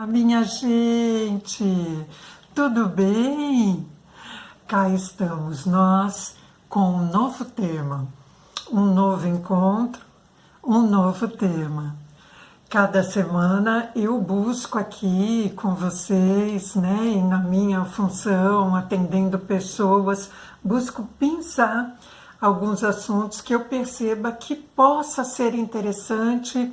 Minha gente, tudo bem? Cá estamos nós com um novo tema, um novo encontro, um novo tema. Cada semana eu busco aqui com vocês, né, e na minha função, atendendo pessoas, busco pensar alguns assuntos que eu perceba que possa ser interessante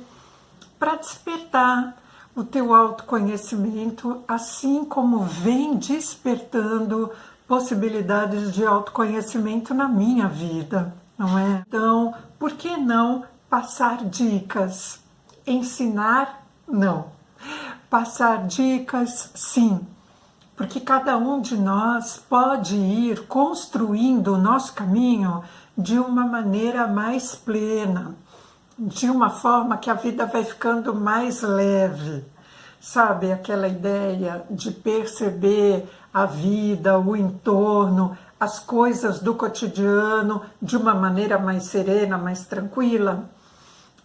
para despertar o teu autoconhecimento, assim como vem despertando possibilidades de autoconhecimento na minha vida, não é? Então, por que não passar dicas? Ensinar? Não. Passar dicas? Sim. Porque cada um de nós pode ir construindo o nosso caminho de uma maneira mais plena, de uma forma que a vida vai ficando mais leve, sabe? Aquela ideia de perceber a vida, o entorno, as coisas do cotidiano de uma maneira mais serena, mais tranquila,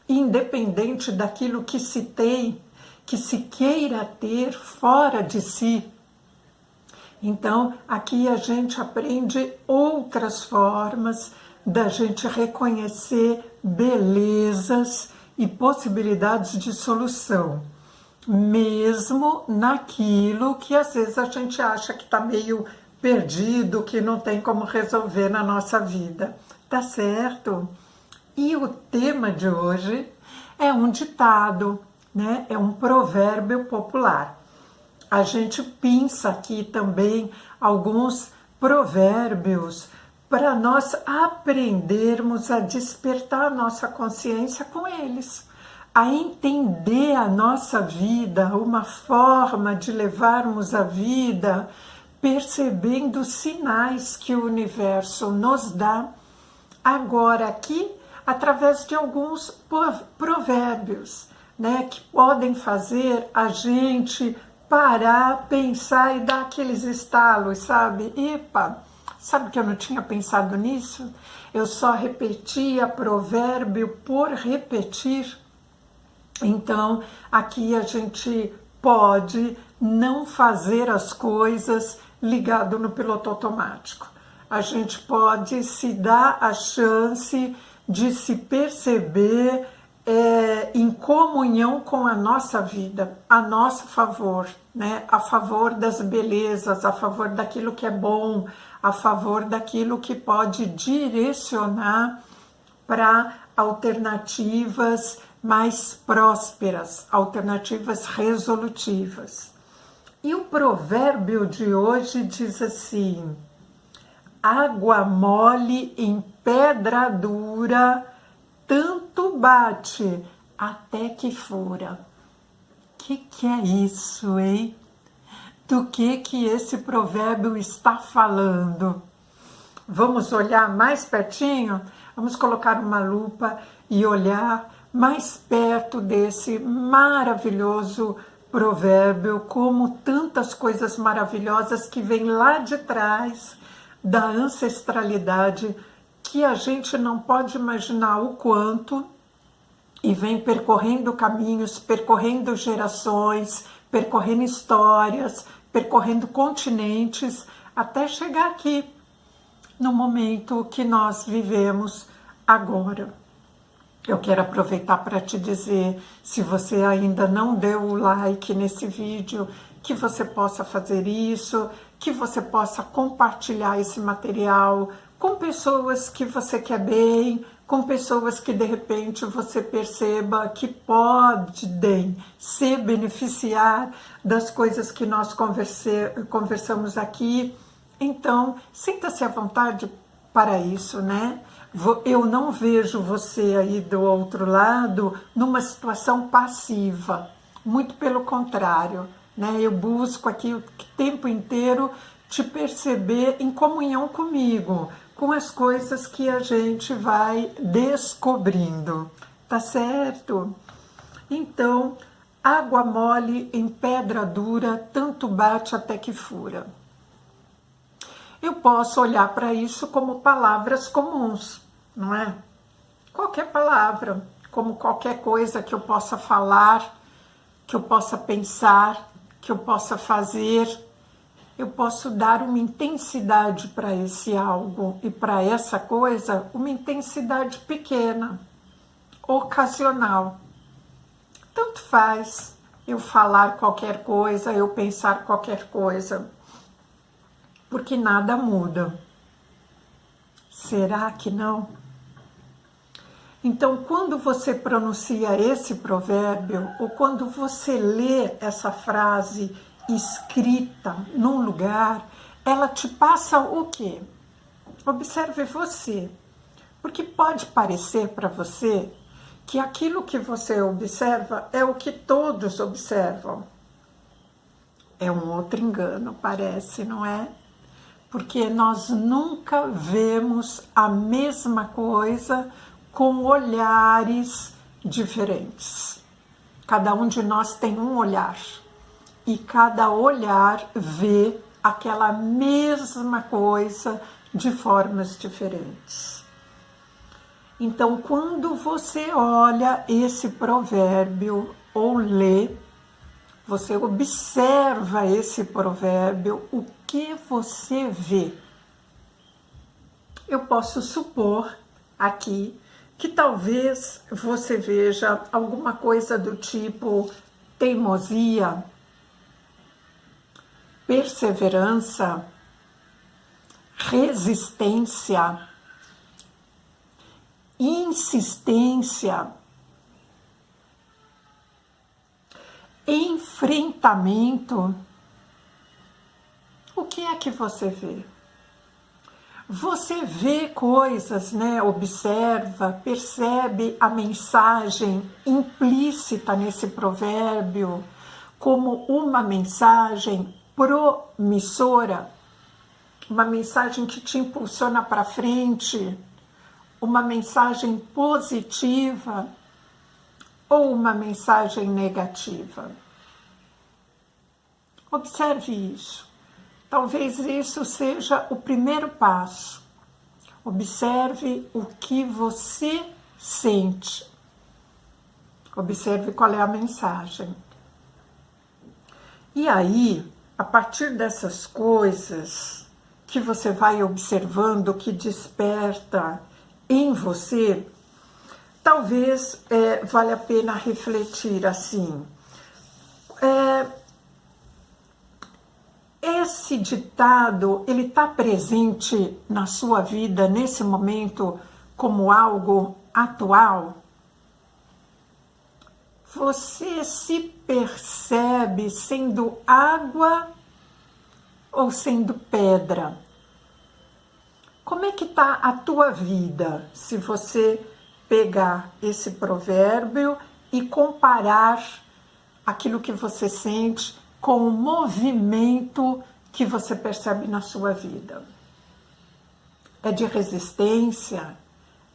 independente daquilo que se tem, que se queira ter fora de si. Então, aqui a gente aprende outras formas da gente reconhecer belezas e possibilidades de solução, mesmo naquilo que às vezes a gente acha que está meio perdido, que não tem como resolver na nossa vida, tá certo? E o tema de hoje é um ditado, né? É um provérbio popular. A gente pensa aqui também alguns provérbios para nós aprendermos a despertar a nossa consciência com eles, a entender a nossa vida, uma forma de levarmos a vida, percebendo os sinais que o universo nos dá, agora aqui, através de alguns provérbios, né, que podem fazer a gente parar, pensar e dar aqueles estalos, sabe? Epa! Sabe que eu não tinha pensado nisso? Eu só repetia provérbio por repetir. Então, aqui a gente pode não fazer as coisas ligado no piloto automático. A gente pode se dar a chance de se perceber em comunhão com a nossa vida, a nosso favor, né? A favor das belezas, a favor daquilo que é bom, a favor daquilo que pode direcionar para alternativas mais prósperas, alternativas resolutivas. E o provérbio de hoje diz assim: água mole em pedra dura, tanto bate até que fura. Que é isso, hein? Do que esse provérbio está falando? Vamos olhar mais pertinho? Vamos colocar uma lupa e olhar mais perto desse maravilhoso provérbio, como tantas coisas maravilhosas que vêm lá de trás da ancestralidade, que a gente não pode imaginar o quanto, e vem percorrendo caminhos, percorrendo gerações, percorrendo histórias, percorrendo continentes, até chegar aqui, no momento que nós vivemos agora. Eu quero aproveitar para te dizer, se você ainda não deu o like nesse vídeo, que você possa fazer isso, que você possa compartilhar esse material com pessoas que você quer bem, com pessoas que de repente você perceba que podem se beneficiar das coisas que nós conversamos aqui. Então, sinta-se à vontade para isso, né? Eu não vejo você aí do outro lado numa situação passiva, muito pelo contrário, né? Eu busco aqui o tempo inteiro te perceber em comunhão comigo, com as coisas que a gente vai descobrindo, tá certo? Então, água mole em pedra dura, tanto bate até que fura. Eu posso olhar para isso como palavras comuns, não é? Qualquer palavra, como qualquer coisa que eu possa falar que eu possa pensar, que eu possa fazer. Eu posso dar uma intensidade para esse algo e para essa coisa, uma intensidade pequena, ocasional. Tanto faz eu falar qualquer coisa, eu pensar qualquer coisa, porque nada muda. Será que não? Então, quando você pronuncia esse provérbio, ou quando você lê essa frase escrita num lugar, ela te passa o quê? Observe você, porque pode parecer para você que aquilo que você observa é o que todos observam. É um outro engano, parece, não é? Porque nós nunca vemos a mesma coisa com olhares diferentes. Cada um de nós tem um olhar. E cada olhar vê aquela mesma coisa de formas diferentes. Então, quando você olha esse provérbio ou lê, você observa esse provérbio, o que você vê? Eu posso supor aqui que talvez você veja alguma coisa do tipo teimosia, perseverança, resistência, insistência, enfrentamento. O que é que você vê? Você vê coisas, né? Observa, percebe a mensagem implícita nesse provérbio como uma mensagem promissora, uma mensagem que te impulsiona para frente, uma mensagem positiva ou uma mensagem negativa? Observe isso. Talvez isso seja o primeiro passo. Observe o que você sente. Observe qual é a mensagem. E aí, a partir dessas coisas que você vai observando, que desperta em você, talvez valha a pena refletir assim. Esse ditado, ele está presente na sua vida nesse momento como algo atual? Você se percebe sendo água ou sendo pedra? Como é que está a tua vida se você pegar esse provérbio e comparar aquilo que você sente com o movimento que você percebe na sua vida? É de resistência?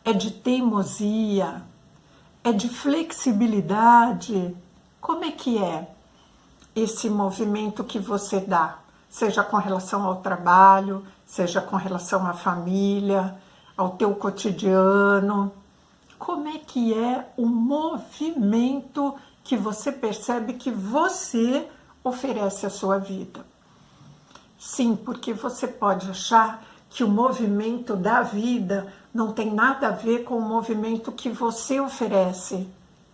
É de teimosia? É de flexibilidade? Como é que é esse movimento que você dá? Seja com relação ao trabalho, seja com relação à família, ao teu cotidiano. Como é que é o movimento que você percebe que você oferece à sua vida? Sim, porque você pode achar que o movimento da vida não tem nada a ver com o movimento que você oferece,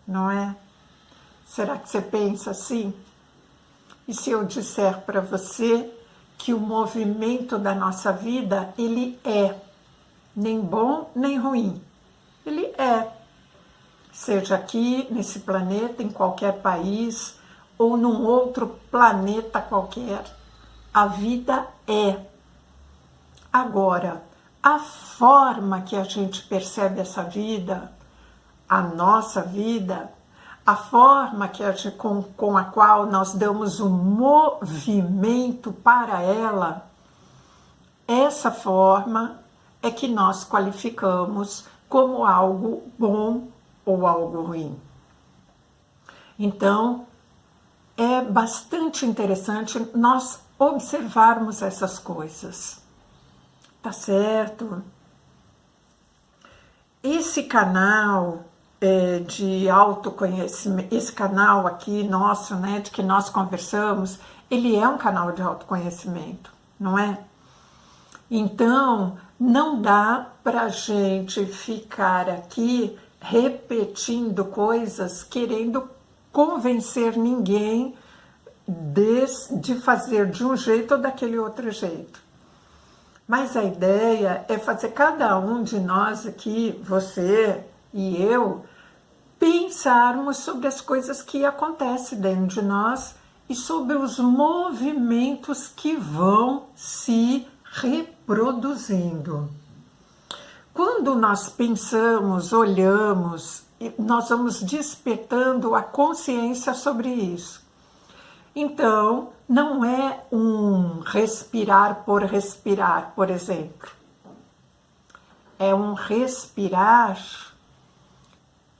não é? Será que você pensa assim? E se eu disser para você que o movimento da nossa vida, ele é nem bom nem ruim, ele é. Seja aqui nesse planeta, em qualquer país, ou num outro planeta qualquer, a vida é. Agora, a forma que a gente percebe essa vida, a nossa vida, a forma que com a qual nós damos um movimento para ela, essa forma é que nós qualificamos como algo bom ou algo ruim. Então, é bastante interessante nós observarmos essas coisas. Tá certo? Esse canal de autoconhecimento, esse canal aqui nosso, né, de que nós conversamos, ele é um canal de autoconhecimento, não é? Então, não dá para a gente ficar aqui repetindo coisas, querendo convencer ninguém de fazer de um jeito ou daquele outro jeito. Mas a ideia é fazer cada um de nós aqui, você e eu, pensarmos sobre as coisas que acontecem dentro de nós e sobre os movimentos que vão se reproduzindo. Quando nós pensamos, olhamos, nós vamos despertando a consciência sobre isso. Então, não é um respirar, por exemplo. É um respirar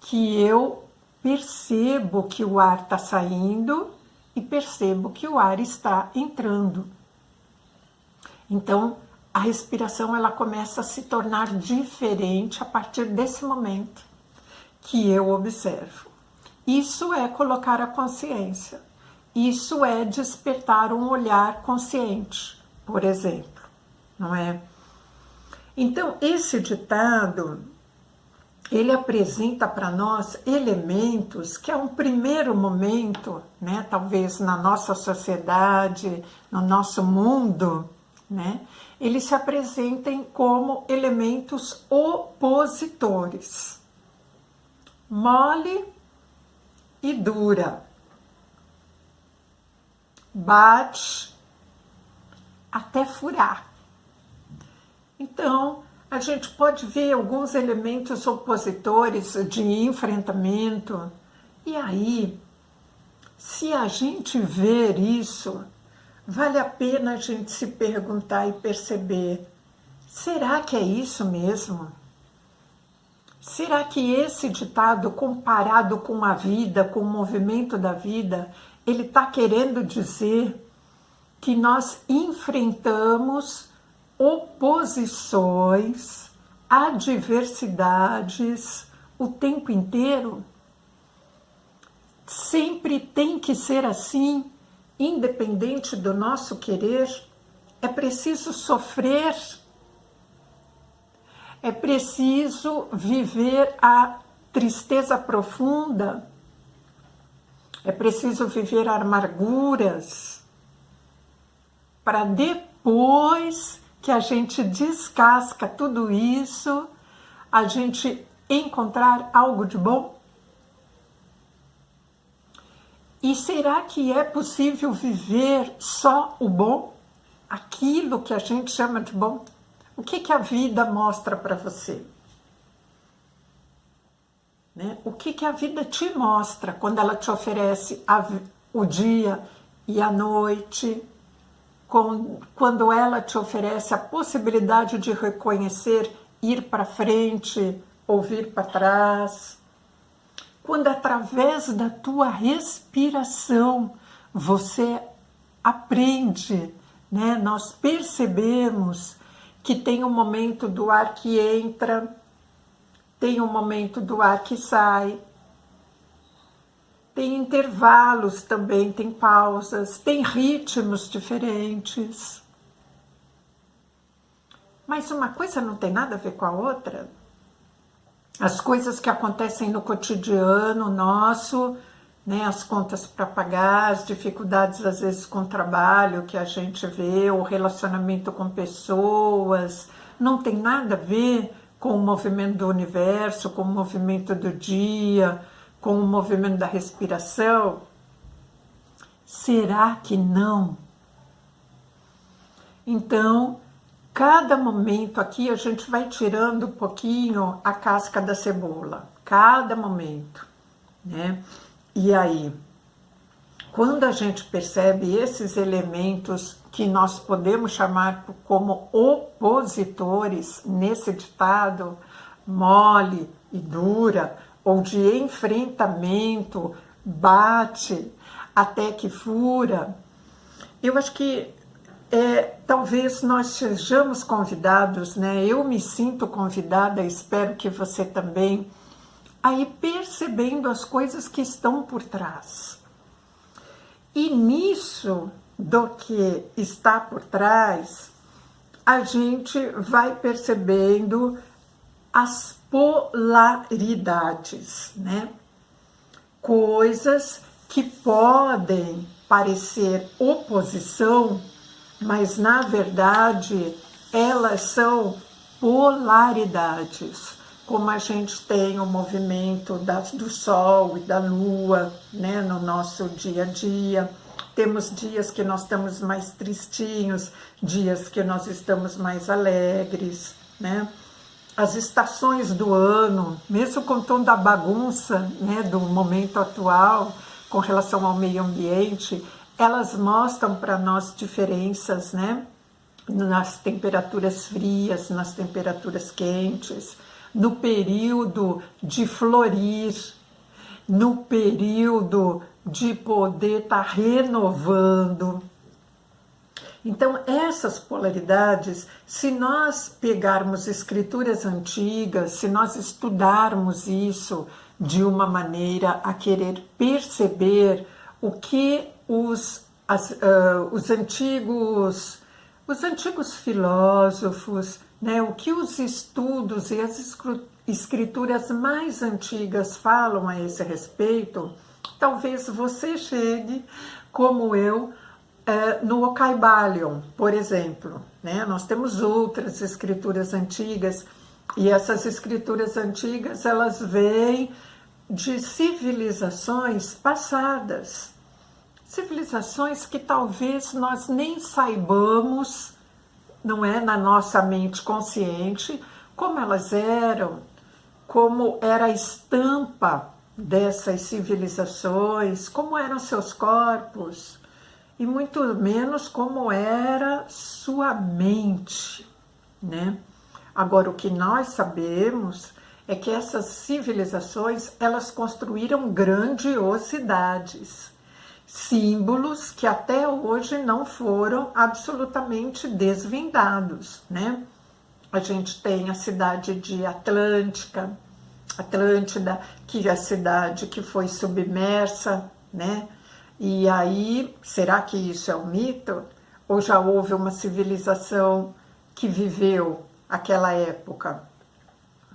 que eu percebo que o ar está saindo e percebo que o ar está entrando. Então, a respiração ela começa a se tornar diferente a partir desse momento que eu observo. Isso é colocar a consciência. Isso é despertar um olhar consciente, por exemplo, não é? Então, esse ditado, ele apresenta para nós elementos que, a um primeiro momento, né, talvez na nossa sociedade, no nosso mundo, né, eles se apresentem como elementos opositores. Mole e dura. Bate até furar. Então, a gente pode ver alguns elementos opositores de enfrentamento. E aí, se a gente ver isso, vale a pena a gente se perguntar e perceber: será que é isso mesmo? Será que esse ditado, comparado com a vida, com o movimento da vida, ele está querendo dizer que nós enfrentamos oposições, adversidades o tempo inteiro? Sempre tem que ser assim, independente do nosso querer? É preciso sofrer? É preciso viver a tristeza profunda? É preciso viver amarguras para depois que a gente descasca tudo isso, a gente encontrar algo de bom? E será que é possível viver só o bom? Aquilo que a gente chama de bom? O que a vida mostra para você? Né? O que a vida te mostra quando ela te oferece o dia e a noite, quando ela te oferece a possibilidade de reconhecer, ir para frente ou vir para trás, quando através da tua respiração você aprende, né? Nós percebemos que tem um momento do ar que entra, tem um momento do ar que sai, tem intervalos também, tem pausas, tem ritmos diferentes. Mas uma coisa não tem nada a ver com a outra. As coisas que acontecem no cotidiano nosso, né, as contas para pagar, as dificuldades às vezes com o trabalho que a gente vê, o relacionamento com pessoas, não tem nada a ver com o movimento do universo, com o movimento do dia, com o movimento da respiração? Será que não? Então, cada momento aqui a gente vai tirando um pouquinho a casca da cebola, cada momento, né? E aí, quando a gente percebe esses elementos que nós podemos chamar como opositores nesse ditado, mole e dura, ou de enfrentamento, bate até que fura, eu acho que talvez nós sejamos convidados, né? Eu me sinto convidada, espero que você também, a ir percebendo as coisas que estão por trás. E nisso do que está por trás, a gente vai percebendo as polaridades, né? Coisas que podem parecer oposição, mas na verdade elas são polaridades. Como a gente tem o movimento do Sol e da Lua, né, no nosso dia a dia. Temos dias que nós estamos mais tristinhos, dias que nós estamos mais alegres, né? As estações do ano, mesmo com toda a bagunça, né, do momento atual com relação ao meio ambiente, elas mostram para nós diferenças, né? Nas temperaturas frias, nas temperaturas quentes, no período de florir, no período de poder estar renovando. Então, essas polaridades, se nós pegarmos escrituras antigas, se nós estudarmos isso de uma maneira a querer perceber o que os antigos filósofos, né, o que os estudos e as escrituras mais antigas falam a esse respeito, talvez você chegue, como eu, no Ocaibalion, por exemplo, né? Nós temos outras escrituras antigas, e essas escrituras antigas, elas vêm de civilizações passadas, civilizações que talvez nós nem saibamos, não é, na nossa mente consciente, como elas eram, como era a estampa dessas civilizações, como eram seus corpos, e muito menos como era sua mente, né? Agora, o que nós sabemos é que essas civilizações, elas construíram grandiosidades, símbolos que até hoje não foram absolutamente desvendados, né? A gente tem a cidade de Atlântida, que é a cidade que foi submersa, né? E aí, será que isso é um mito? Ou já houve uma civilização que viveu aquela época?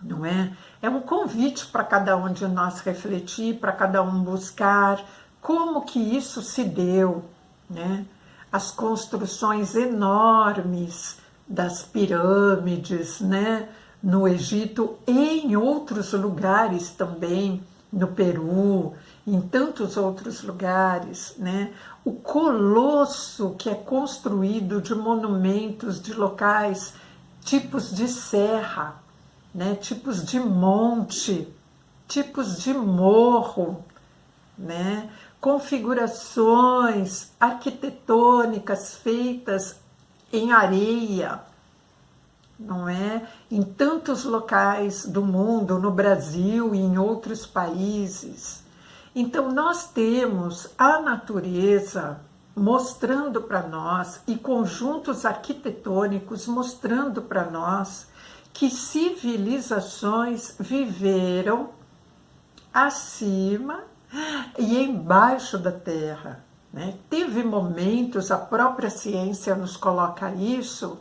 Não é? É um convite para cada um de nós refletir, para cada um buscar como que isso se deu, né? As construções enormes das pirâmides, né? No Egito e em outros lugares também, no Peru, em tantos outros lugares, né? O colosso que é construído de monumentos, de locais, tipos de serra, né? Tipos de monte, tipos de morro, né? Configurações arquitetônicas feitas em areia, não é? Em tantos locais do mundo, no Brasil e em outros países. Então, nós temos a natureza mostrando para nós e conjuntos arquitetônicos mostrando para nós que civilizações viveram acima e embaixo da terra, né? Teve momentos, a própria ciência nos coloca isso,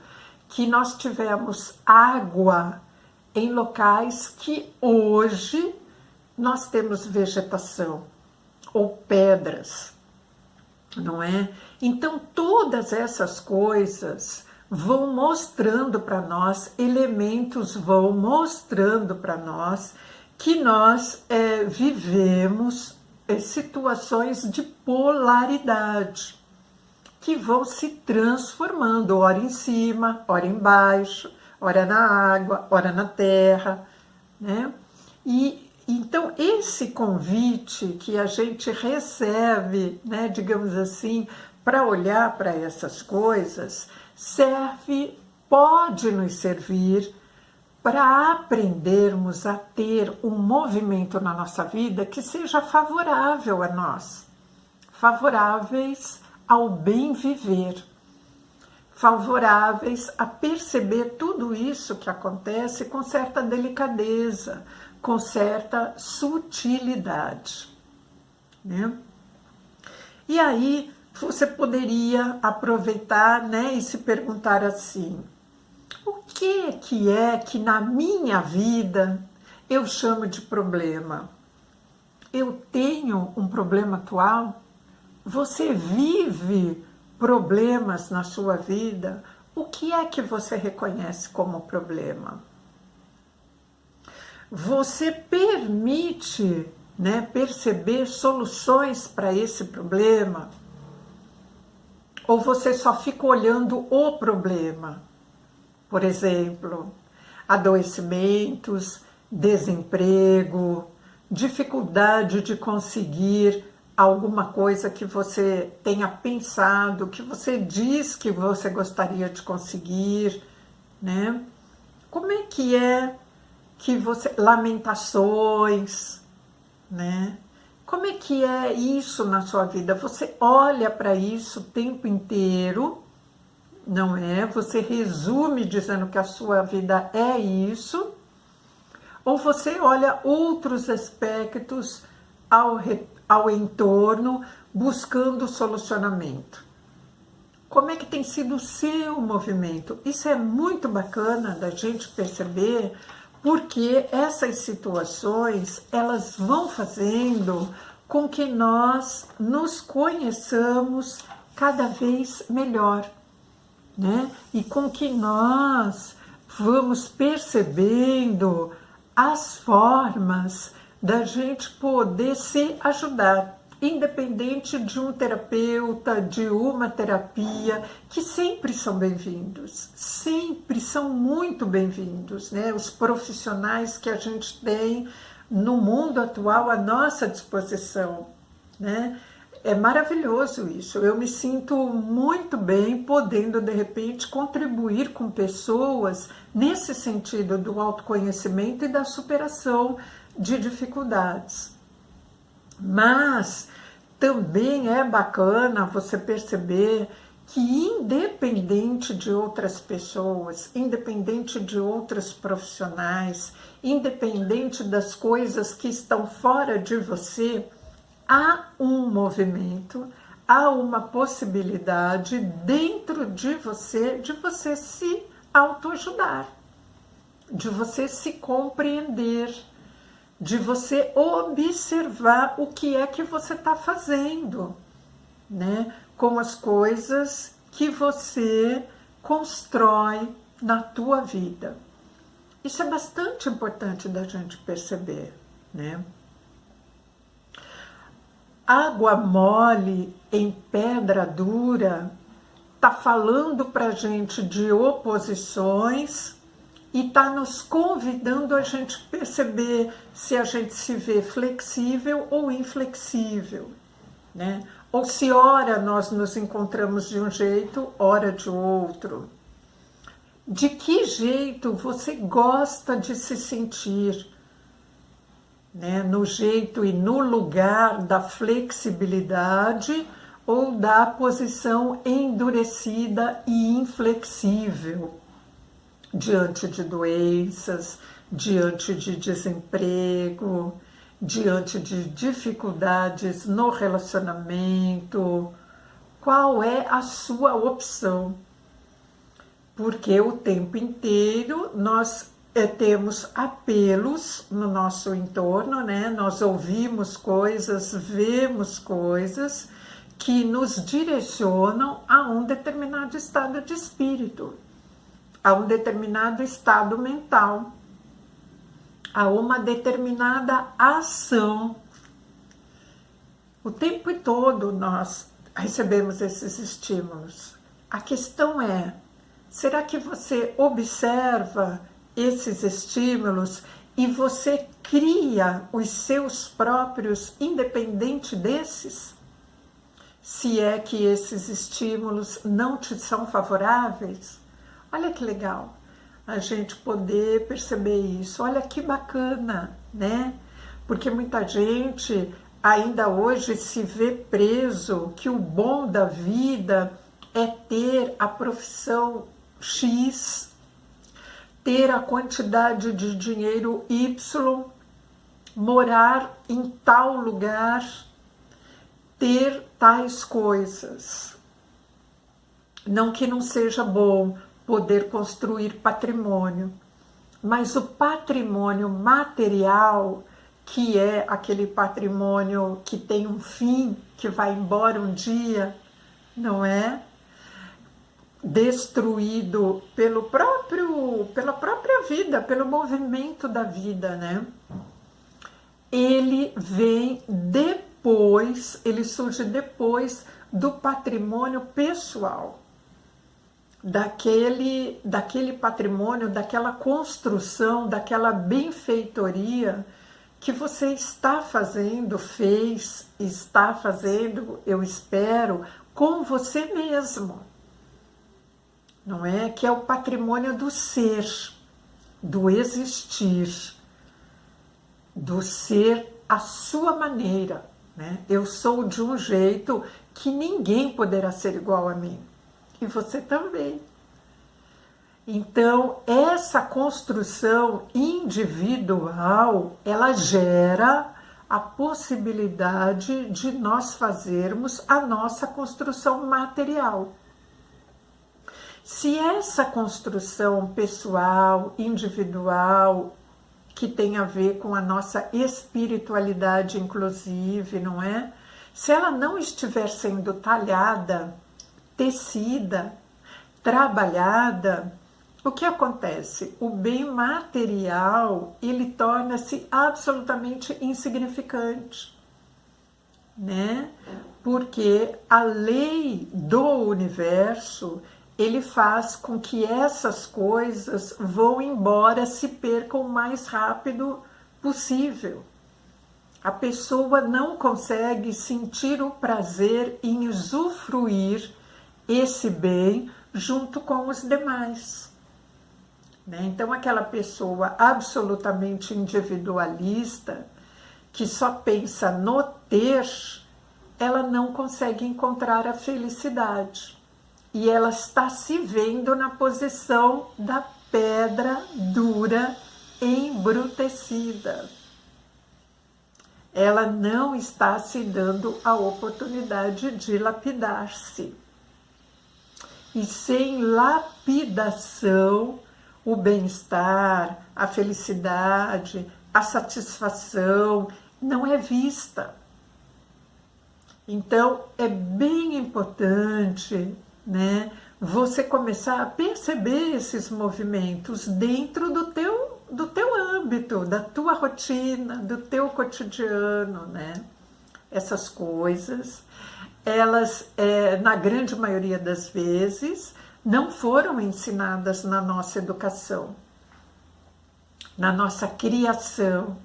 que nós tivemos água em locais que hoje nós temos vegetação ou pedras, não é? Então, todas essas coisas vão mostrando para nós, elementos vão mostrando para nós que nós vivemos situações de polaridade, que vão se transformando, ora em cima, ora embaixo, ora na água, ora na terra, né? E então esse convite que a gente recebe, né, digamos assim, para olhar para essas coisas, pode nos servir para aprendermos a ter um movimento na nossa vida que seja favorável a nós, favoráveis ao bem viver, favoráveis a perceber tudo isso que acontece com certa delicadeza, com certa sutilidade, né? E aí você poderia aproveitar, né, e se perguntar assim: o que é que na minha vida eu chamo de problema? Eu tenho um problema atual? Você vive problemas na sua vida? O que é que você reconhece como problema? Você permite, né, perceber soluções para esse problema? Ou você só fica olhando o problema? Por exemplo, adoecimentos, desemprego, dificuldade de conseguir alguma coisa que você tenha pensado, que você diz que você gostaria de conseguir, né? Como é que você... Lamentações, né? Como é que é isso na sua vida? Você olha para isso o tempo inteiro, não é? Você resume dizendo que a sua vida é isso, ou você olha outros aspectos ao entorno buscando solucionamento? Como é que tem sido o seu movimento? Isso é muito bacana da gente perceber, porque essas situações, elas vão fazendo com que nós nos conheçamos cada vez melhor, né? E com que nós vamos percebendo as formas da gente poder se ajudar, independente de um terapeuta, de uma terapia, que sempre são bem-vindos, sempre são muito bem-vindos, né? Os profissionais que a gente tem no mundo atual à nossa disposição, né? É maravilhoso isso, eu me sinto muito bem podendo, de repente, contribuir com pessoas nesse sentido do autoconhecimento e da superação de dificuldades. Mas também é bacana você perceber que, independente de outras pessoas, independente de outros profissionais, independente das coisas que estão fora de você, há um movimento, há uma possibilidade dentro de você se autoajudar, de você se compreender, de você observar o que é que você está fazendo, né, com as coisas que você constrói na tua vida. Isso é bastante importante da gente perceber, né? Água mole em pedra dura está falando para a gente de oposições e está nos convidando a gente perceber se a gente se vê flexível ou inflexível, né? Ou se ora nós nos encontramos de um jeito, ora de outro. De que jeito você gosta de se sentir? Né, no jeito e no lugar da flexibilidade ou da posição endurecida e inflexível diante de doenças, diante de desemprego, diante de dificuldades no relacionamento. Qual é a sua opção? Porque o tempo inteiro nós temos apelos no nosso entorno, né? Nós ouvimos coisas, vemos coisas que nos direcionam a um determinado estado de espírito, a um determinado estado mental, a uma determinada ação. O tempo todo nós recebemos esses estímulos. A questão é, será que você observa esses estímulos e você cria os seus próprios independente desses? Se é que esses estímulos não te são favoráveis? Olha que legal a gente poder perceber isso. Olha que bacana, né? Porque muita gente ainda hoje se vê preso que o bom da vida é ter a profissão X, ter a quantidade de dinheiro Y, morar em tal lugar, ter tais coisas. Não que não seja bom poder construir patrimônio, mas o patrimônio material, que é aquele patrimônio que tem um fim, que vai embora um dia, não é? Destruído pela própria vida, pelo movimento da vida, né? Ele vem depois, ele surge depois do patrimônio pessoal, daquele patrimônio, daquela construção, daquela benfeitoria que você está fazendo, está fazendo, eu espero, com você mesmo. Não é? Que é o patrimônio do ser, do existir, do ser à sua maneira, né? Eu sou de um jeito que ninguém poderá ser igual a mim, e você também. Então, essa construção individual, ela gera a possibilidade de nós fazermos a nossa construção material. Se essa construção pessoal, individual, que tem a ver com a nossa espiritualidade, inclusive, não é? Se ela não estiver sendo talhada, tecida, trabalhada, o que acontece? O bem material, ele torna-se absolutamente insignificante, né? Porque a lei do universo, ele faz com que essas coisas vão embora, se percam o mais rápido possível. A pessoa não consegue sentir o prazer em usufruir esse bem junto com os demais, né? Então, aquela pessoa absolutamente individualista, que só pensa no ter, ela não consegue encontrar a felicidade. E ela está se vendo na posição da pedra dura, embrutecida. Ela não está se dando a oportunidade de lapidar-se. E sem lapidação, o bem-estar, a felicidade, a satisfação não é vista. Então, é bem importante, né, você começar a perceber esses movimentos dentro do teu âmbito, da tua rotina, do teu cotidiano, né? Essas coisas, elas, na grande maioria das vezes, não foram ensinadas na nossa educação, na nossa criação.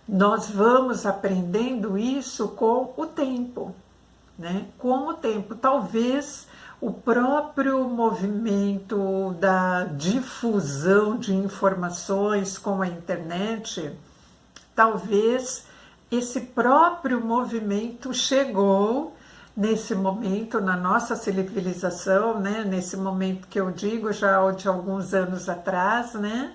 Nós vamos aprendendo isso com o tempo, né? Com o tempo, talvez o próprio movimento da difusão de informações com a internet, talvez esse próprio movimento chegou nesse momento na nossa civilização, né? Nesse momento que eu digo já de alguns anos atrás, né?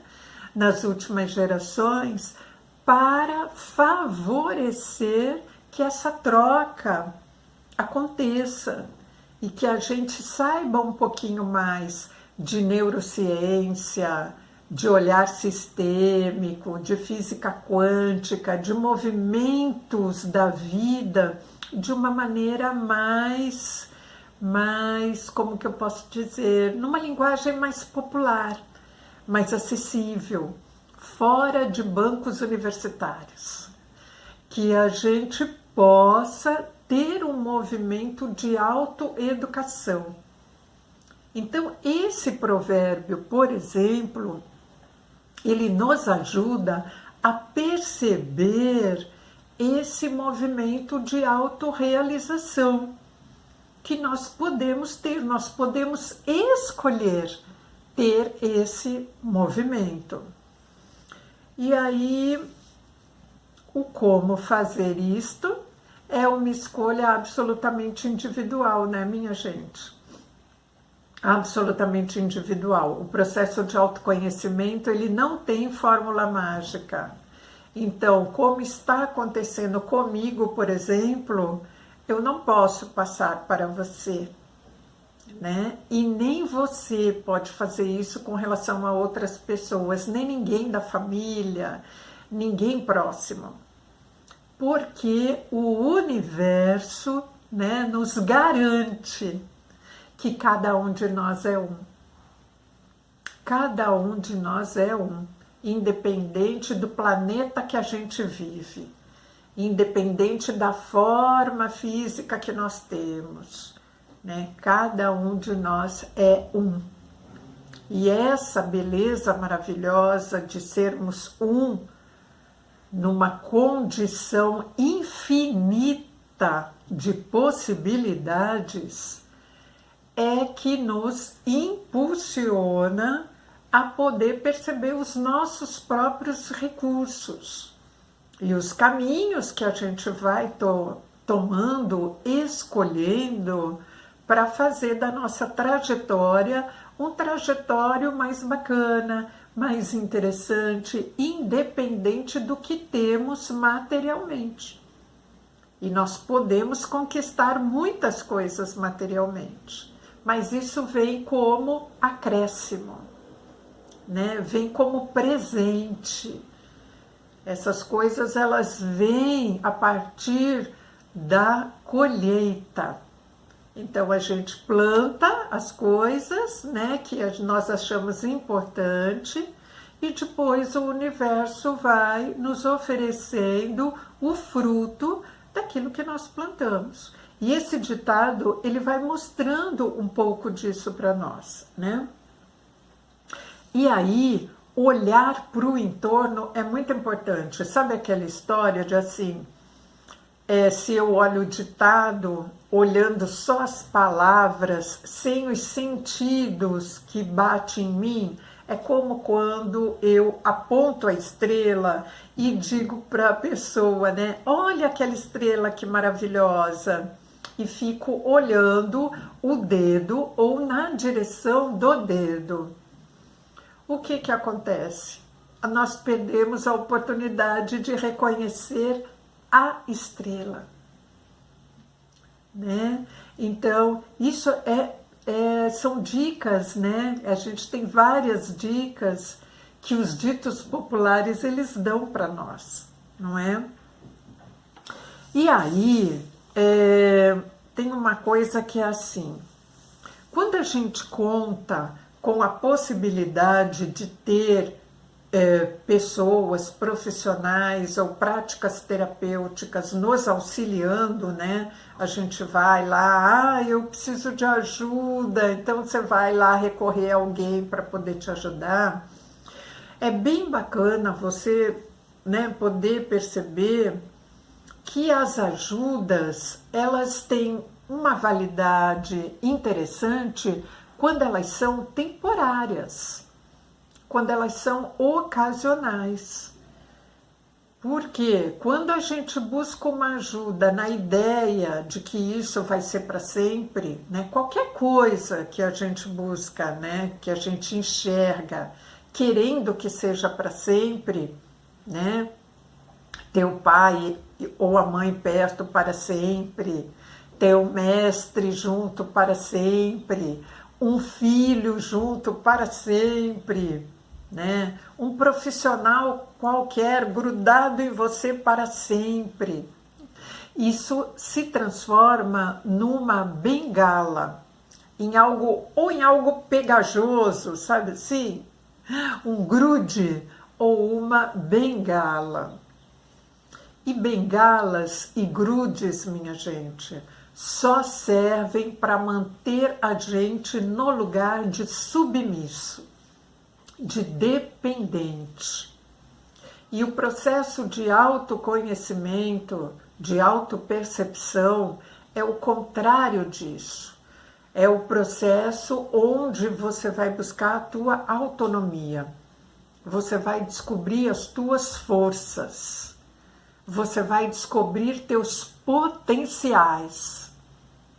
Nas últimas gerações, para favorecer que essa troca aconteça e que a gente saiba um pouquinho mais de neurociência, de olhar sistêmico, de física quântica, de movimentos da vida de uma maneira mais, como que eu posso dizer, numa linguagem mais popular, mais acessível, fora de bancos universitários, que a gente possa ter um movimento de autoeducação. Então, esse provérbio, por exemplo, ele nos ajuda a perceber esse movimento de autorrealização que nós podemos ter, nós podemos escolher ter esse movimento. E aí, o como fazer isto é uma escolha absolutamente individual, né, minha gente? Absolutamente individual. O processo de autoconhecimento, ele não tem fórmula mágica. Então, como está acontecendo comigo, por exemplo, eu não posso passar para você, né? E nem você pode fazer isso com relação a outras pessoas, nem ninguém da família, ninguém próximo. Porque o universo, né, nos garante que cada um de nós é um. Cada um de nós é um, independente do planeta que a gente vive, independente da forma física que nós temos, né? Cada um de nós é um. E essa beleza maravilhosa de sermos um, numa condição infinita de possibilidades, é que nos impulsiona a poder perceber os nossos próprios recursos e os caminhos que a gente vai tomando, escolhendo para fazer da nossa trajetória um trajetório mais bacana, mais interessante, independente do que temos materialmente. E nós podemos conquistar muitas coisas materialmente, mas isso vem como acréscimo, né? Vem como presente. Essas coisas elas vêm a partir da colheita. Então a gente planta as coisas, né, que nós achamos importante, e depois o universo vai nos oferecendo o fruto daquilo que nós plantamos. E esse ditado, ele vai mostrando um pouco disso para nós, né? E aí, olhar para o entorno é muito importante. Sabe aquela história de assim, se eu olho o ditado, olhando só as palavras, sem os sentidos que batem em mim, é como quando eu aponto a estrela e digo para a pessoa, né? Olha aquela estrela que maravilhosa. E fico olhando o dedo ou na direção do dedo. O que acontece? Nós perdemos a oportunidade de reconhecer a estrela, né? Então, isso são dicas, né? A gente tem várias dicas que os ditos populares eles dão para nós, não é? E aí, tem uma coisa que é assim, quando a gente conta com a possibilidade de ter pessoas profissionais ou práticas terapêuticas nos auxiliando, né? A gente vai lá, eu preciso de ajuda, então você vai lá recorrer a alguém para poder te ajudar. É bem bacana você, né, poder perceber que as ajudas, elas têm uma validade interessante quando elas são temporárias, quando elas são ocasionais. Porque quando a gente busca uma ajuda na ideia de que isso vai ser para sempre, né, qualquer coisa que a gente busca, né, que a gente enxerga, querendo que seja para sempre, né, ter o pai ou a mãe perto para sempre, ter o mestre junto para sempre, um filho junto para sempre, né? Um profissional qualquer grudado em você para sempre. Isso se transforma numa bengala, em algo pegajoso, sabe assim? Um grude ou uma bengala. E bengalas e grudes, minha gente, só servem para manter a gente no lugar de submisso, de dependente. E o processo de autoconhecimento, de autopercepção, é o contrário disso. É o processo onde você vai buscar a tua autonomia. Você vai descobrir as tuas forças. Você vai descobrir teus potenciais,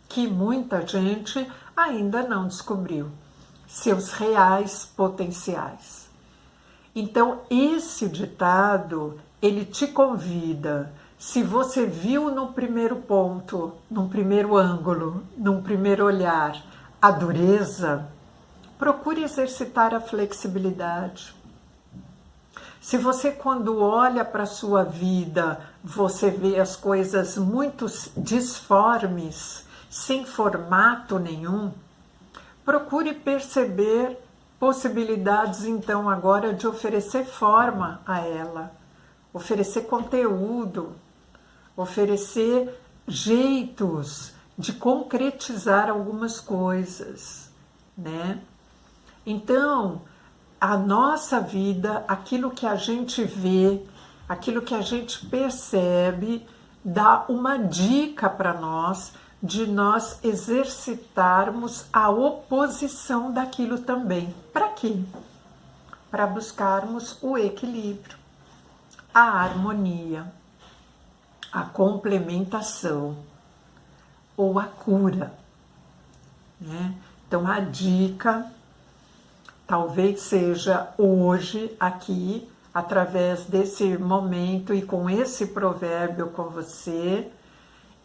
que muita gente ainda não descobriu, seus reais potenciais. Então, esse ditado, ele te convida. Se você viu no primeiro ponto, num primeiro ângulo, num primeiro olhar, a dureza, procure exercitar a flexibilidade. Se você, quando olha para a sua vida, você vê as coisas muito disformes, sem formato nenhum, procure perceber possibilidades, então, agora de oferecer forma a ela, oferecer conteúdo, oferecer jeitos de concretizar algumas coisas, né? Então, a nossa vida, aquilo que a gente vê, aquilo que a gente percebe, dá uma dica para nós de nós exercitarmos a oposição daquilo também. Para quê? Para buscarmos o equilíbrio, a harmonia, a complementação ou a cura, né? Então a dica talvez seja hoje aqui, através desse momento e com esse provérbio com você,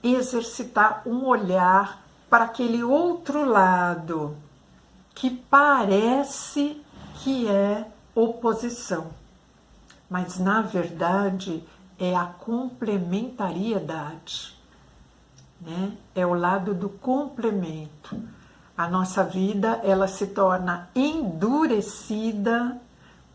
exercitar um olhar para aquele outro lado que parece que é oposição, mas na verdade é a complementariedade, né? É o lado do complemento. A nossa vida, ela se torna endurecida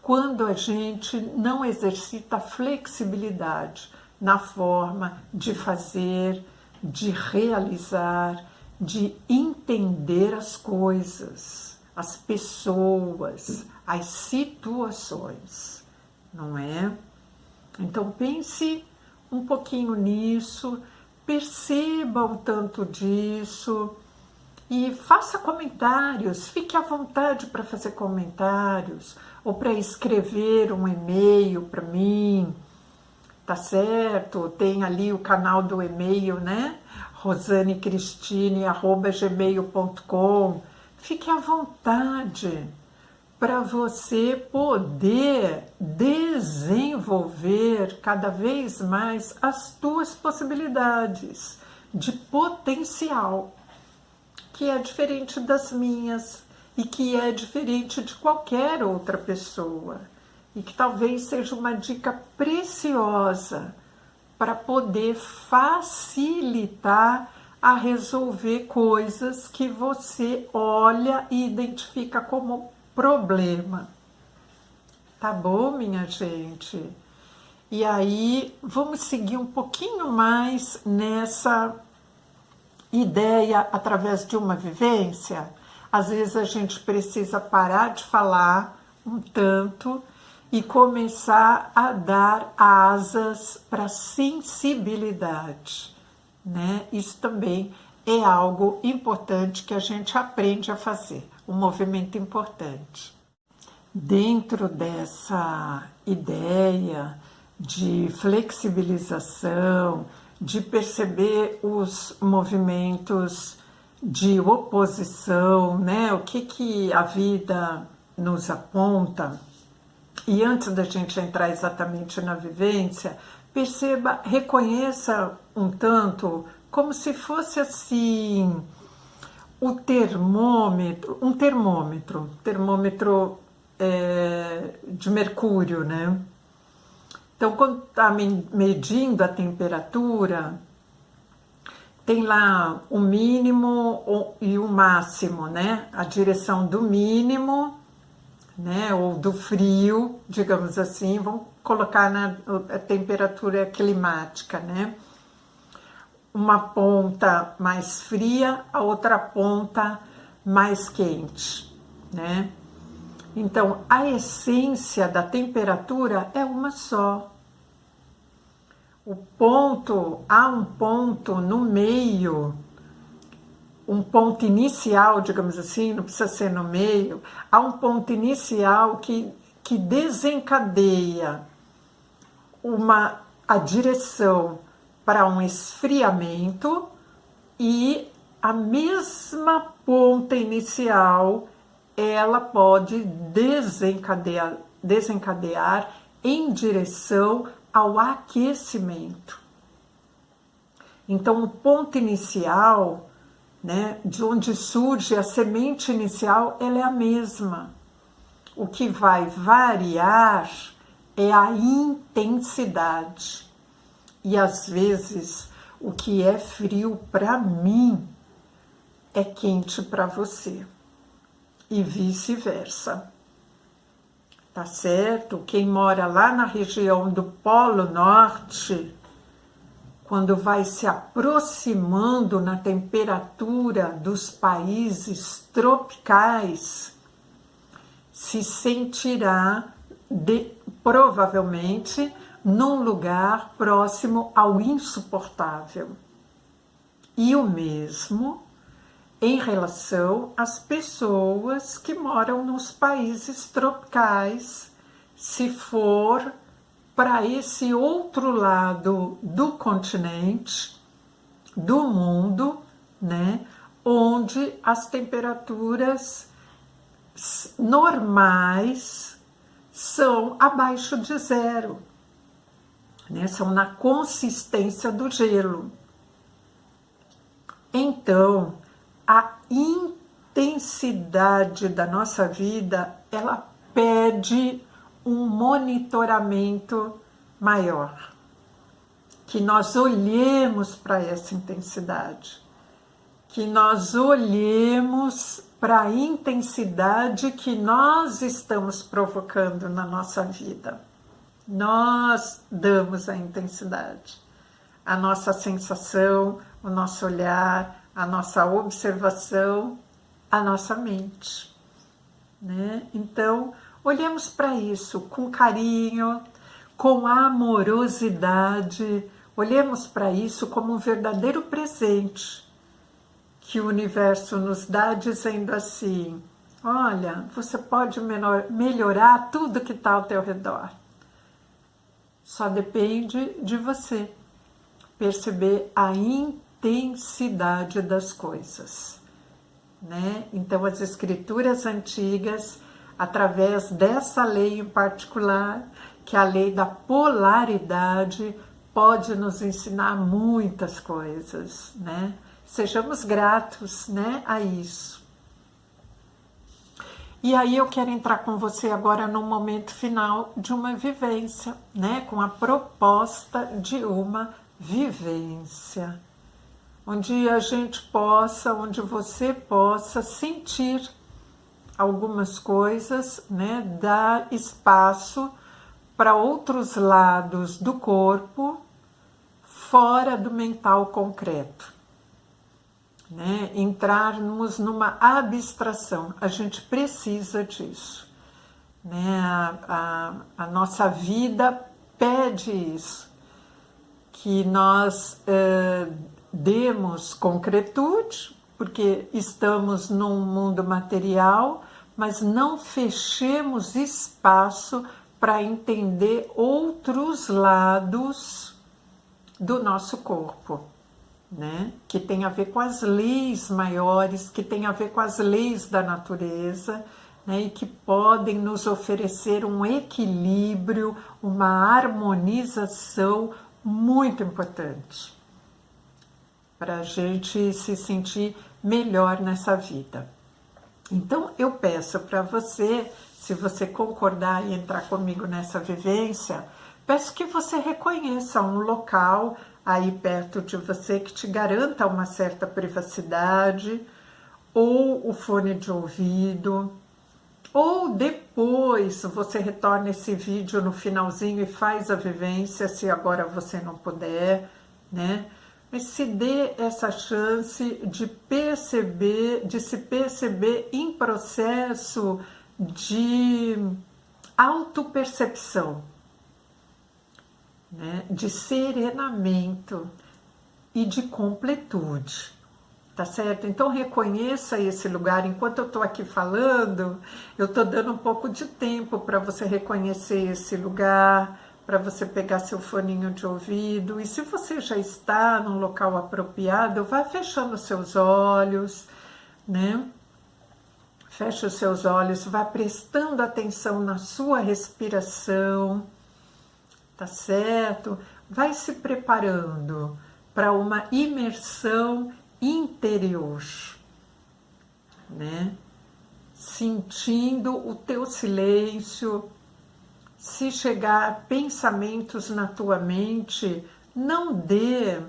quando a gente não exercita flexibilidade na forma de fazer, de realizar, de entender as coisas, as pessoas, as situações, não é? Então pense um pouquinho nisso, perceba um tanto disso e faça comentários, fique à vontade para fazer comentários ou para escrever um e-mail para mim, tá certo? Tem ali o canal do e-mail, né? rosanecristine@gmail.com. Fique à vontade para você poder desenvolver cada vez mais as tuas possibilidades de potencial, que é diferente das minhas e que é diferente de qualquer outra pessoa, e que talvez seja uma dica preciosa para poder facilitar a resolver coisas que você olha e identifica como problema. Tá bom, minha gente? E aí, vamos seguir um pouquinho mais nessa ideia através de uma vivência. Às vezes a gente precisa parar de falar um tanto e começar a dar asas para a sensibilidade, né? Isso também é algo importante que a gente aprende a fazer, um movimento importante. Dentro dessa ideia de flexibilização, de perceber os movimentos de oposição, né? O que a vida nos aponta. E antes da gente entrar exatamente na vivência, perceba, reconheça um tanto como se fosse assim o termômetro, um termômetro de mercúrio, né? Então, quando está medindo a temperatura, tem lá o mínimo e o máximo, né? A direção do mínimo, né? Ou do frio, digamos assim, vamos colocar na temperatura climática, né? Uma ponta mais fria, a outra ponta mais quente, né? Então, a essência da temperatura é uma só. Há um ponto no meio, um ponto inicial, digamos assim, não precisa ser no meio, há um ponto inicial que desencadeia a direção para um esfriamento, e a mesma ponta inicial ela pode desencadear em direção ao aquecimento. Então, o ponto inicial, né, de onde surge a semente inicial, ela é a mesma. O que vai variar é a intensidade. E às vezes, o que é frio para mim é quente para você. E vice-versa. Tá certo? Quem mora lá na região do Polo Norte, quando vai se aproximando na temperatura dos países tropicais, se sentirá provavelmente num lugar próximo ao insuportável. E o mesmo em relação às pessoas que moram nos países tropicais, se for para esse outro lado do continente, do mundo, né, onde as temperaturas normais são abaixo de zero, né, são na consistência do gelo. Então, a intensidade da nossa vida, ela pede um monitoramento maior, que nós olhemos para essa intensidade, que nós olhemos para a intensidade que nós estamos provocando na nossa vida. Nós damos a intensidade, a nossa sensação, o nosso olhar, a nossa observação, a nossa mente, né? Então, olhemos para isso com carinho, com amorosidade, olhemos para isso como um verdadeiro presente que o universo nos dá, dizendo assim: olha, você pode melhorar tudo que está ao teu redor. Só depende de você perceber a intensidade das coisas, né? Então, as escrituras antigas, através dessa lei em particular, que é a lei da polaridade, pode nos ensinar muitas coisas, né? Sejamos gratos, né, a isso. E aí eu quero entrar com você agora no momento final de uma vivência, né, com a proposta de uma vivência, onde a gente possa, onde você possa sentir algumas coisas, né, dar espaço para outros lados do corpo, fora do mental concreto, né? Entrarmos numa abstração, a gente precisa disso, né? A nossa vida pede isso, que nós demos concretude, porque estamos num mundo material, mas não fechemos espaço para entender outros lados do nosso corpo, né? Que tem a ver com as leis maiores, que tem a ver com as leis da natureza, né? E que podem nos oferecer um equilíbrio, uma harmonização muito importante para a gente se sentir melhor nessa vida. Então, eu peço para você, se você concordar e entrar comigo nessa vivência, peço que você reconheça um local aí perto de você que te garanta uma certa privacidade, ou o fone de ouvido, ou depois você retorna esse vídeo no finalzinho e faz a vivência, se agora você não puder, né? Mas se dê essa chance de perceber, de se perceber em processo de autopercepção, né? De serenamento e de completude, tá certo? Então reconheça esse lugar. Enquanto eu tô aqui falando, eu tô dando um pouco de tempo para você reconhecer esse lugar, para você pegar seu foninho de ouvido, e se você já está num local apropriado, vá fechando seus olhos, né? Feche os seus olhos, vá prestando atenção na sua respiração, tá certo? Vai se preparando para uma imersão interior, né? Sentindo o teu silêncio. Se chegar pensamentos na tua mente, não dê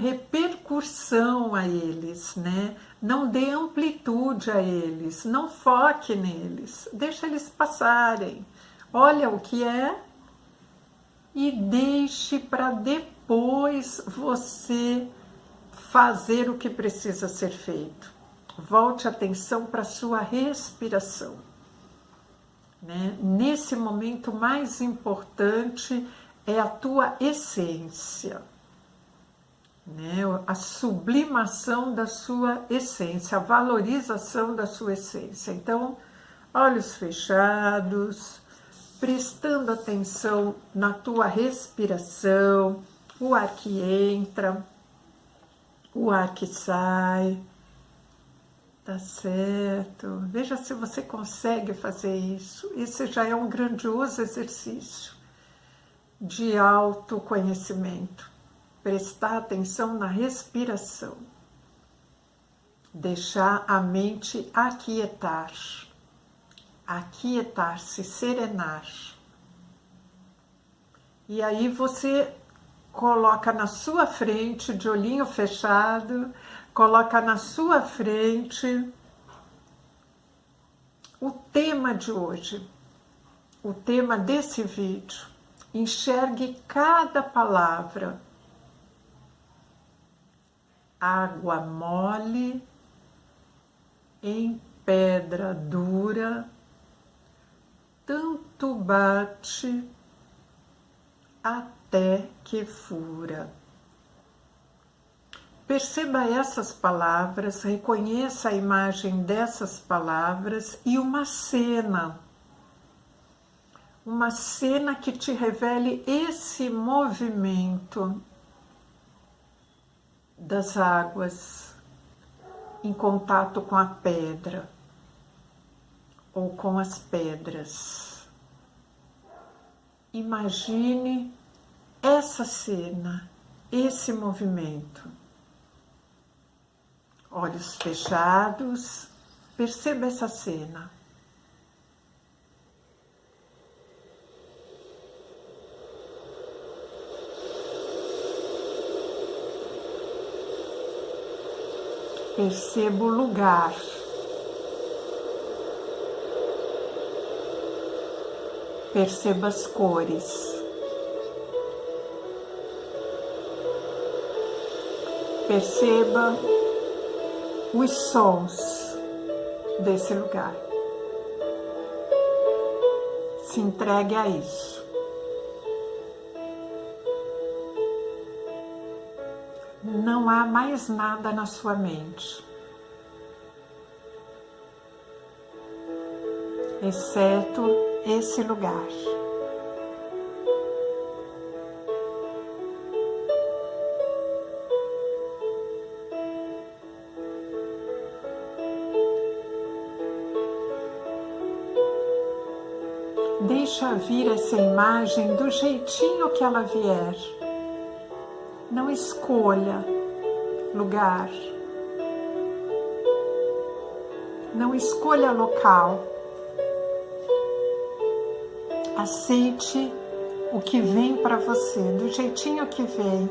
repercussão a eles, né? Não dê amplitude a eles, não foque neles, deixa eles passarem. Olha o que é e deixe para depois você fazer o que precisa ser feito. Volte a atenção para a sua respiração, né? Nesse momento mais importante é a tua essência, né? A sublimação da sua essência, a valorização da sua essência. Então, olhos fechados, prestando atenção na tua respiração, o ar que entra, o ar que sai, tá certo? Veja se você consegue fazer isso. Esse já é um grandioso exercício de autoconhecimento. Prestar atenção na respiração. Deixar a mente aquietar. Aquietar-se, serenar. E aí você coloca na sua frente, de olhinho fechado, coloca na sua frente o tema de hoje, o tema desse vídeo. Enxergue cada palavra. Água mole em pedra dura, tanto bate até que fura. Perceba essas palavras, reconheça a imagem dessas palavras e uma cena que te revele esse movimento das águas em contato com a pedra ou com as pedras. Imagine essa cena, esse movimento. Olhos fechados, perceba essa cena. Perceba o lugar. Perceba as cores. Perceba os sons desse lugar. Se entregue a isso. Não há mais nada na sua mente, exceto esse lugar. Deixa vir essa imagem do jeitinho que ela vier. Não escolha lugar. Não escolha local. Aceite o que vem para você, do jeitinho que vem.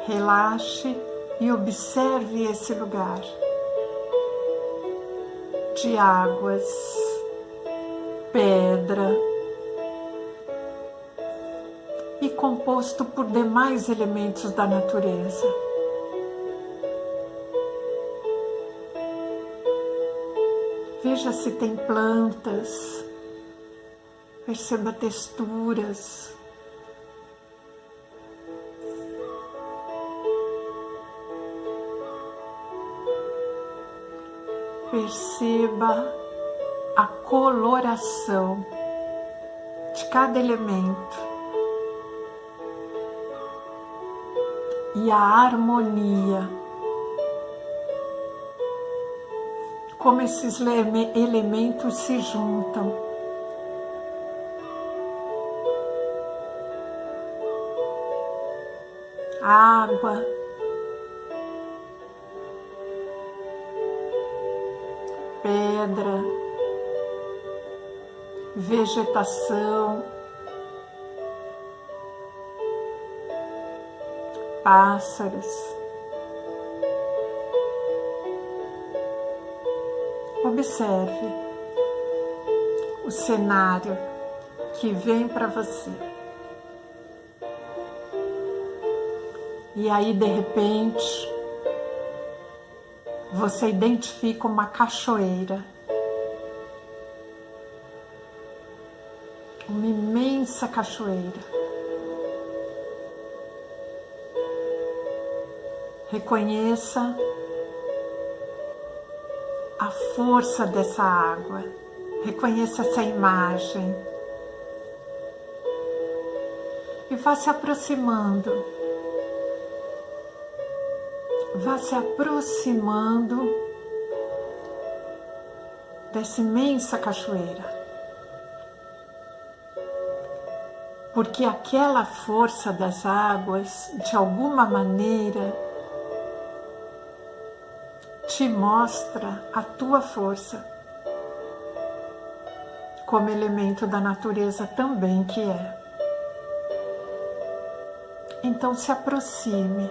Relaxe e observe esse lugar de águas, pedra e composto por demais elementos da natureza. Veja se tem plantas, perceba texturas. Perceba a coloração de cada elemento e a harmonia, como esses elementos se juntam. Água, pedra, vegetação, pássaros. Observe o cenário que vem para você. E aí, de repente, você identifica uma cachoeira. Uma imensa cachoeira. Reconheça a força dessa água. Reconheça essa imagem. E vá se aproximando. Vá se aproximando dessa imensa cachoeira. Porque aquela força das águas, de alguma maneira, te mostra a tua força, como elemento da natureza também que é. Então se aproxime.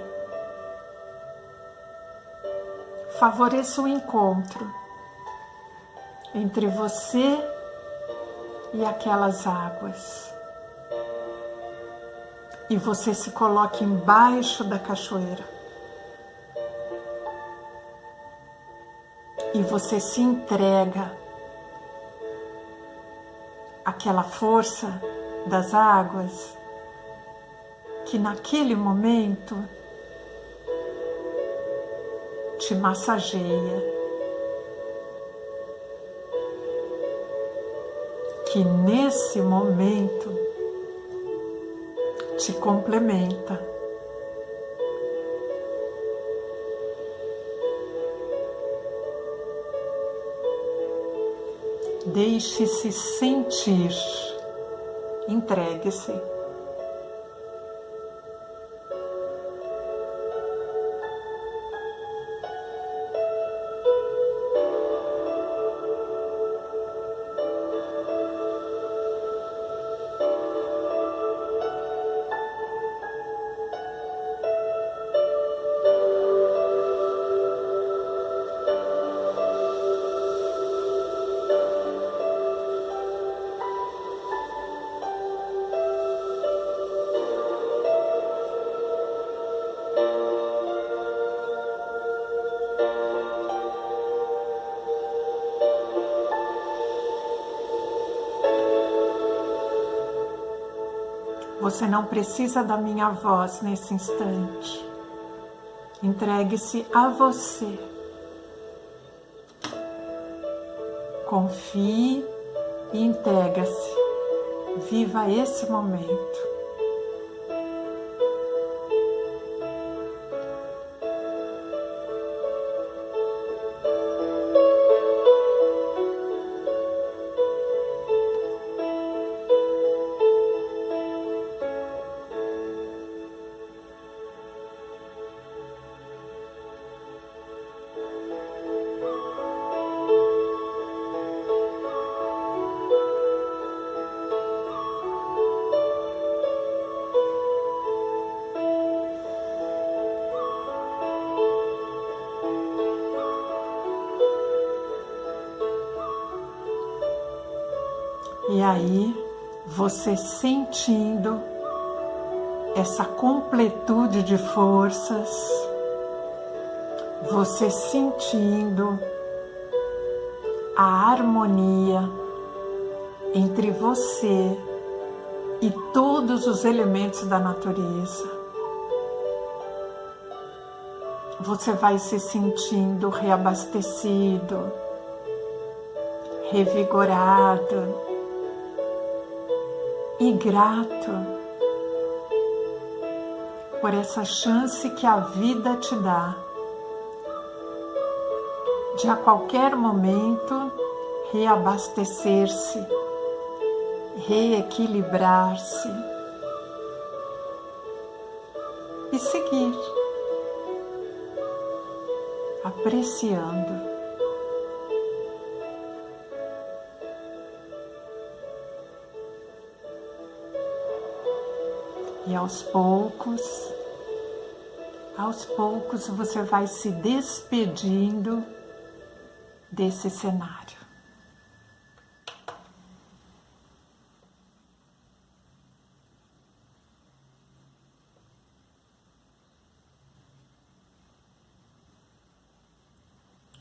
Favoreça o encontro entre você e aquelas águas. E você se coloque embaixo da cachoeira. E você se entrega àquela força das águas que naquele momento te massageia, que nesse momento te complementa. Deixe-se sentir, entregue-se. Você não precisa da minha voz nesse instante. Entregue-se a você. Confie e entrega-se. Viva esse momento. E aí, você sentindo essa completude de forças, você sentindo a harmonia entre você e todos os elementos da natureza. Você vai se sentindo reabastecido, revigorado e grato por essa chance que a vida te dá de a qualquer momento reabastecer-se, reequilibrar-se e seguir, apreciando. E aos poucos você vai se despedindo desse cenário.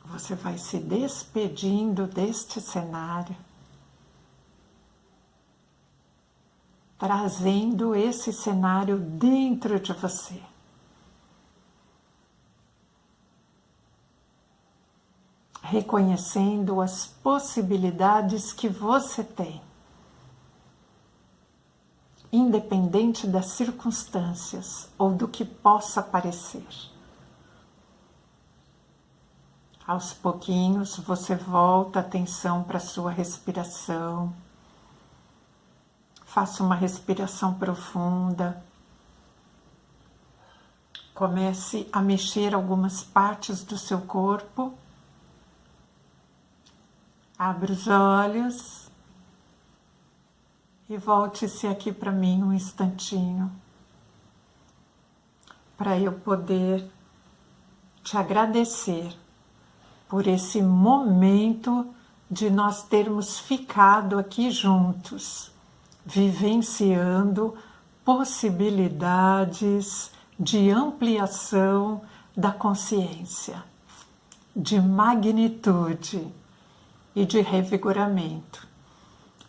Você vai se despedindo deste cenário, trazendo esse cenário dentro de você. Reconhecendo as possibilidades que você tem, independente das circunstâncias ou do que possa parecer. Aos pouquinhos você volta a atenção para a sua respiração. Faça uma respiração profunda. Comece a mexer algumas partes do seu corpo. Abra os olhos e volte-se aqui para mim um instantinho, para eu poder te agradecer por esse momento de nós termos ficado aqui juntos, vivenciando possibilidades de ampliação da consciência, de magnitude e de revigoramento.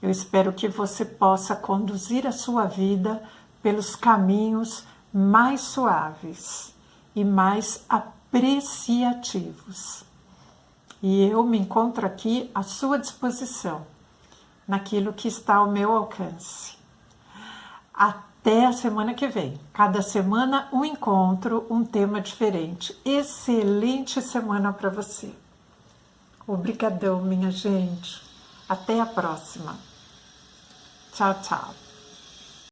Eu espero que você possa conduzir a sua vida pelos caminhos mais suaves e mais apreciativos. E eu me encontro aqui à sua disposição, naquilo que está ao meu alcance. Até a semana que vem. Cada semana um encontro, um tema diferente. Excelente semana para você. Obrigadão, minha gente. Até a próxima. Tchau, tchau.